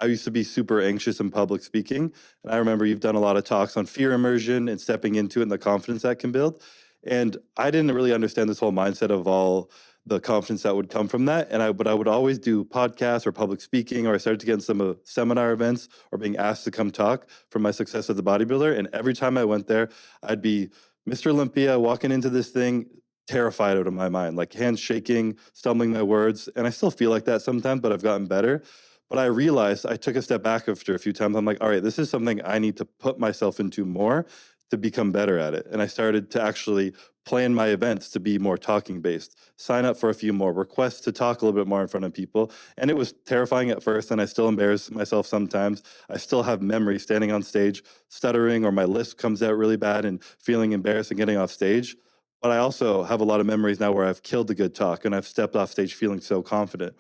I used to be super anxious in public speaking. And I remember you've done a lot of talks on fear immersion and stepping into it and the confidence that can build. And I didn't really understand this whole mindset of all the confidence that would come from that. But I would always do podcasts or public speaking, or I started to get in some seminar events or being asked to come talk from my success as a bodybuilder. And every time I went there, I'd be Mr. Olympia walking into this thing, terrified out of my mind, like hands shaking, stumbling my words. And I still feel like that sometimes, but I've gotten better. But I realized I took a step back after a few times. I'm like, all right, this is something I need to put myself into more to become better at it. And I started to actually plan my events to be more talking based, sign up for a few more requests to talk a little bit more in front of people. And it was terrifying at first, and I still embarrass myself sometimes. I still have memory standing on stage, stuttering, or my lisp comes out really bad and feeling embarrassed and getting off stage. But I also have a lot of memories now where I've killed a good talk and I've stepped off stage feeling so confident.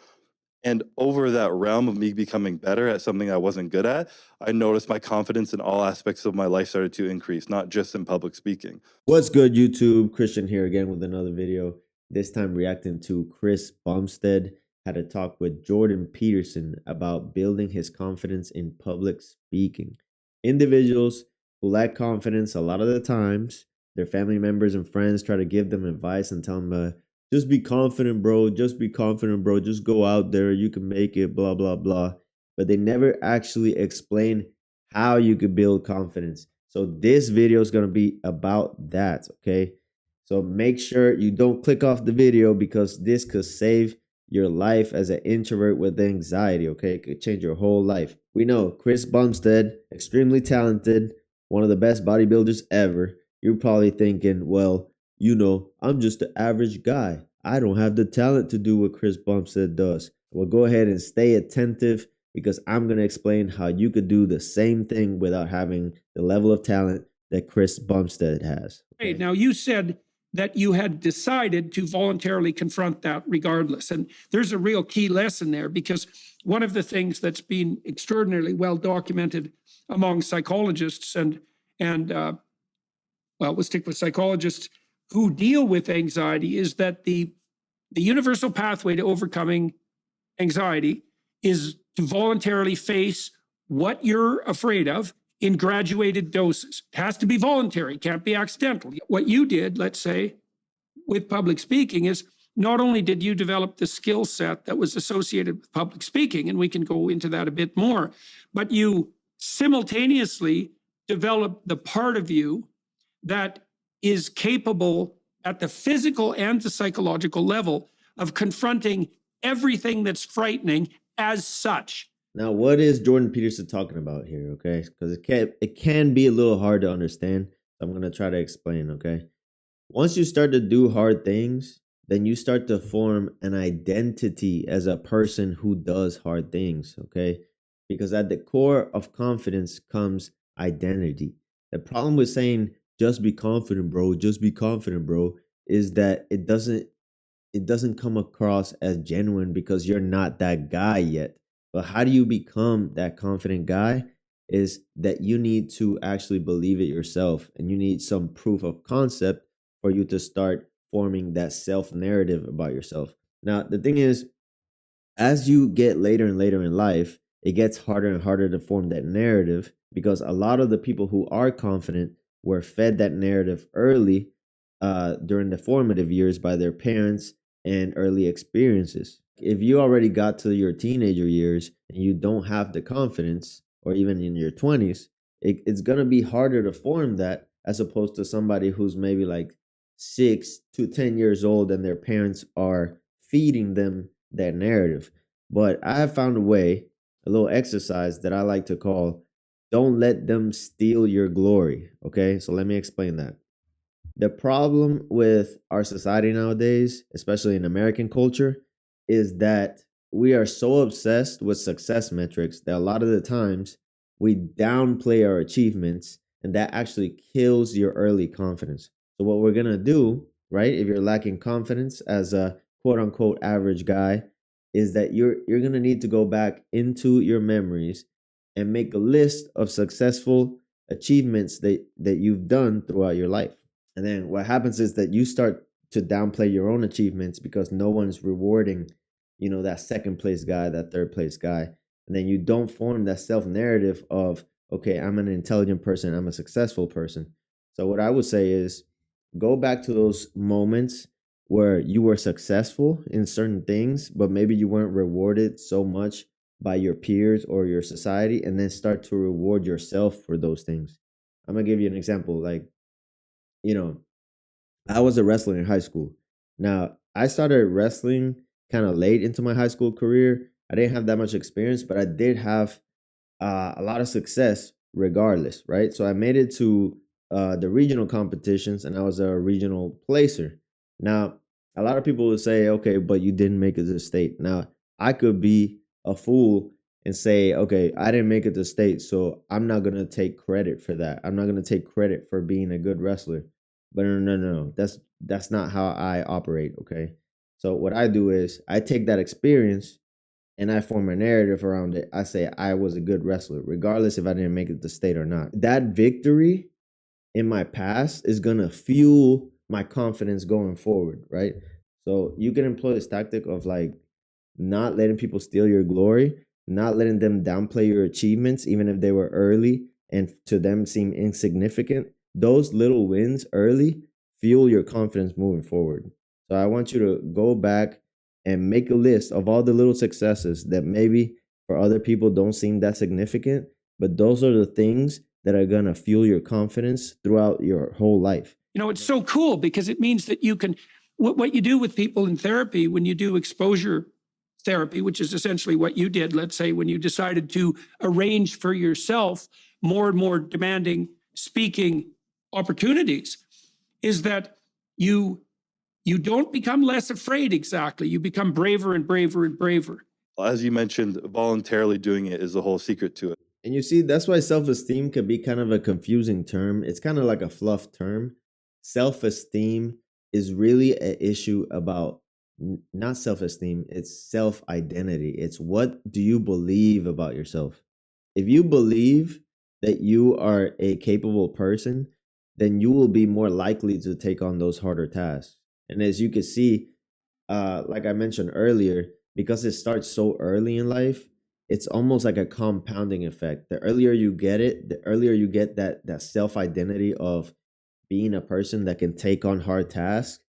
And over that realm of me becoming better at something I wasn't good at, I noticed my confidence in all aspects of my life started to increase, not just in public speaking. What's good, YouTube? Christian here again with another video. This time reacting to Christ Bumpstead. Had a talk with Jordan Peterson about building his confidence in public speaking. Individuals who lack confidence, a lot of the times, their family members and friends try to give them advice and tell them, just be confident, bro. Just be confident, bro. Just go out there. You can make it, blah, blah, blah. But they never actually explain how you could build confidence. So this video is going to be about that, okay? So make sure you don't click off the video because this could save your life as an introvert with anxiety, okay? It could change your whole life. We know Christ Bumpstead, extremely talented, one of the best bodybuilders ever. You're probably thinking, well, you know, I'm just the average guy. I don't have the talent to do what Christ Bumpstead does. Well, go ahead and stay attentive because I'm going to explain how you could do the same thing without having the level of talent that Christ Bumpstead has. Okay. Now, you said that you had decided to voluntarily confront that regardless. And there's a real key lesson there, because one of the things that's been extraordinarily well documented among psychologists and well, we'll stick with psychologists who deal with anxiety, is that the universal pathway to overcoming anxiety is to voluntarily face what you're afraid of in graduated doses. It has to be voluntary, can't be accidental. What you did, let's say, with public speaking is not only did you develop the skill set that was associated with public speaking, and we can go into that a bit more, but you simultaneously developed the part of you that is capable at the physical and the psychological level of confronting everything that's frightening as such. Now, what is Jordan Peterson talking about here, okay? Because it can be a little hard to understand. So I'm going to try to explain, okay? Once you start to do hard things, then you start to form an identity as a person who does hard things, okay? Because at the core of confidence comes identity. The problem with saying, just be confident, bro, just be confident, bro, is that it doesn't come across as genuine because you're not that guy yet. But how do you become that confident guy? Is that you need to actually believe it yourself, and you need some proof of concept for you to start forming that self-narrative about yourself. Now, the thing is, as you get later and later in life, it gets harder and harder to form that narrative because a lot of the people who are confident were fed that narrative early during the formative years by their parents and early experiences. If you already got to your teenager years and you don't have the confidence, or even in your 20s, it's going to be harder to form that as opposed to somebody who's maybe like 6 to 10 years old and their parents are feeding them that narrative. But I have found a way, a little exercise that I like to call, don't let them steal your glory. Okay, so let me explain that. The problem with our society nowadays, especially in American culture, is that we are so obsessed with success metrics that a lot of the times we downplay our achievements, and that actually kills your early confidence. So what we're going to do, right, if you're lacking confidence as a quote unquote average guy, is that you're going to need to go back into your memories and make a list of successful achievements that you've done throughout your life. And then what happens is that you start to downplay your own achievements because no one's rewarding, you know, that second place guy, that third place guy. and then you don't form that self narrative of, okay, I'm an intelligent person, I'm a successful person. So what I would say is go back to those moments where you were successful in certain things, but maybe you weren't rewarded so much by your peers or your society, and then start to reward yourself for those things. I'm gonna give you an example. Like, you know, I was a wrestler in high school. Now, I started wrestling kind of late into my high school career. I didn't have that much experience, but I did have a lot of success regardless, right? So I made it to the regional competitions and I was a regional placer. Now, a lot of people would say, okay, but you didn't make it to state. Now, I could be a fool and say, okay, I didn't make it to state, so I'm not going to take credit for that. I'm not going to take credit for being a good wrestler. But no. That's not how I operate, okay? So what I do is I take that experience and I form a narrative around it. I say I was a good wrestler, regardless if I didn't make it to state or not. That victory in my past is gonna fuel my confidence going forward, right? So you can employ this tactic of like not letting people steal your glory, not letting them downplay your achievements, even if they were early and to them seem insignificant. Those little wins early fuel your confidence moving forward. So I want you to go back and make a list of all the little successes that maybe for other people don't seem that significant, but those are the things that are going to fuel your confidence throughout your whole life. You know, it's so cool because it means that you can, what you do with people in therapy, when you do exposure therapy, which is essentially what you did, let's say, when you decided to arrange for yourself more and more demanding speaking opportunities, is that you don't become less afraid exactly. You become braver and braver and braver. As you mentioned, voluntarily doing it is the whole secret to it. And you see, that's why self esteem could be kind of a confusing term. It's kind of like a fluff term. Self esteem is really an issue about not self esteem, it's self identity. It's what do you believe about yourself? If you believe that you are a capable person, then you will be more likely to take on those harder tasks. And as you can see, like I mentioned earlier, because it starts so early in life, it's almost like a compounding effect. The earlier you get it, the earlier you get that self identity of being a person that can take on hard tasks,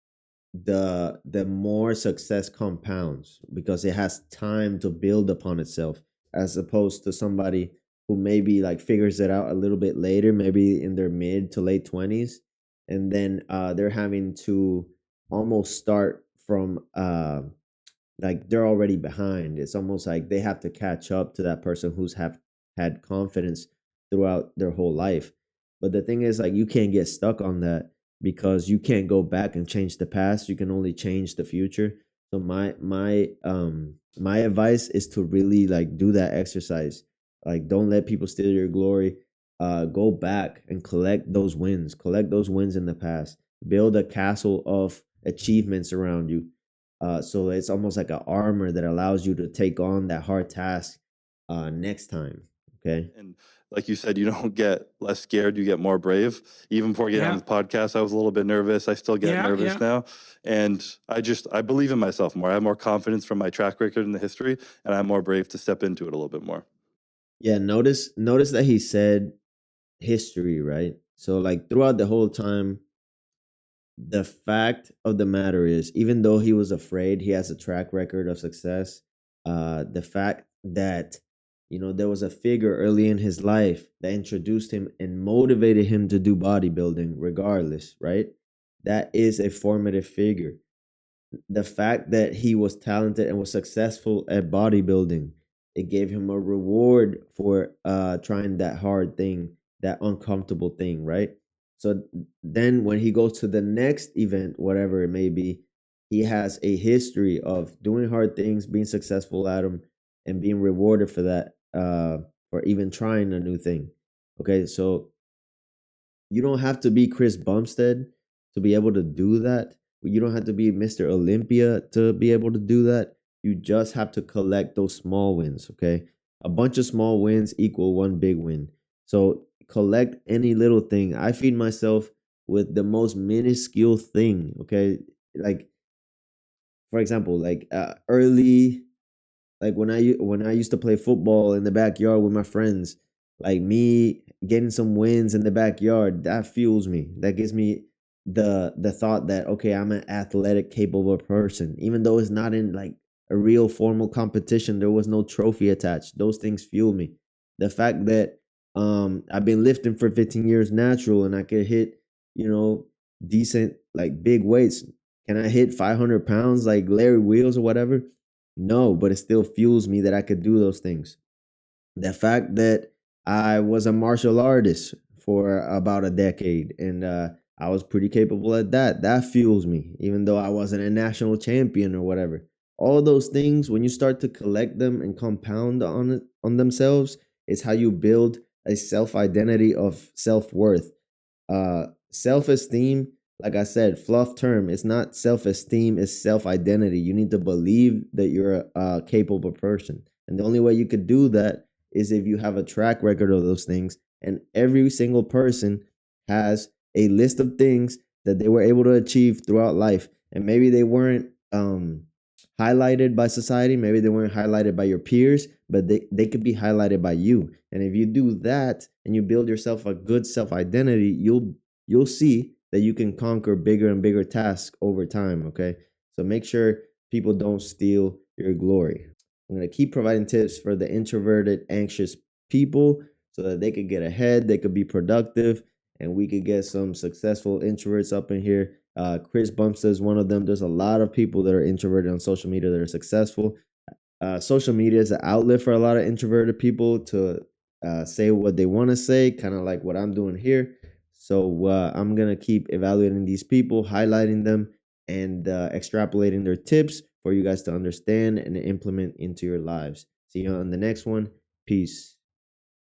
the more success compounds because it has time to build upon itself, as opposed to somebody who maybe like figures it out a little bit later, maybe in their mid to late 20s, and then they're having to almost start from like they're already behind. It's almost like they have to catch up to that person who's have had confidence throughout their whole life. But the thing is, like, you can't get stuck on that because you can't go back and change the past. You can only change the future. So my advice is to really like do that exercise. Like, don't let people steal your glory. Go back and collect those wins. Collect those wins in the past. Build a castle of achievements around you. So it's almost like an armor that allows you to take on that hard task next time. Okay. And like you said, you don't get less scared, you get more brave. Even before getting on the podcast, I was a little bit nervous. I still get nervous now. And I believe in myself more. I have more confidence from my track record in the history, and I'm more brave to step into it a little bit more. Yeah, notice that he said history, right? So like throughout the whole time, the fact of the matter is, even though he was afraid, he has a track record of success. The fact that there was a figure early in his life that introduced him and motivated him to do bodybuilding, regardless, right? That is a formative figure. The fact that he was talented and was successful at bodybuilding, it gave him a reward for trying that hard thing, that uncomfortable thing, right? So then when he goes to the next event, whatever it may be, he has a history of doing hard things, being successful at them, and being rewarded for that, for even trying a new thing. Okay, so you don't have to be Chris Bumpstead to be able to do that. You don't have to be Mr. Olympia to be able to do that. You just have to collect those small wins, okay? A bunch of small wins equal one big win. So collect any little thing. I feed myself with the most minuscule thing, okay? Like, for example, like early like when I used to play football in the backyard with my friends, like me getting some wins in the backyard, that fuels me. That gives me the thought that okay, I'm an athletic, capable person, even though it's not in like a real formal competition. There was no trophy attached. Those things fuel me. The fact that I've been lifting for 15 years natural and I could hit, you know, decent like big weights. Can I hit 500 pounds like Larry Wheels or whatever? No, but it still fuels me that I could do those things. The fact that I was a martial artist for about a decade and I was pretty capable at that. That fuels me, even though I wasn't a national champion or whatever. All those things, when you start to collect them and compound on themselves, is how you build a self identity of self worth. Self-esteem, like I said, fluff term, it's not self-esteem, it's self-identity. You need to believe that you're a capable person, and the only way you could do that is if you have a track record of those things. And every single person has a list of things that they were able to achieve throughout life, and maybe they weren't highlighted by society, maybe they weren't highlighted by your peers, but they could be highlighted by you. And if you do that and you build yourself a good self-identity, you'll see that you can conquer bigger and bigger tasks over time. Okay, so make sure people don't steal your glory. I'm going to keep providing tips for the introverted, anxious people so that they could get ahead, they could be productive, and we could get some successful introverts up in here. Chris Bumpstead is one of them. There's a lot of people that are introverted on social media that are successful. Social media is an outlet for a lot of introverted people to say what they want to say, kind of like what I'm doing here. So I'm going to keep evaluating these people, highlighting them, and extrapolating their tips for you guys to understand and implement into your lives. See you on the next one. Peace.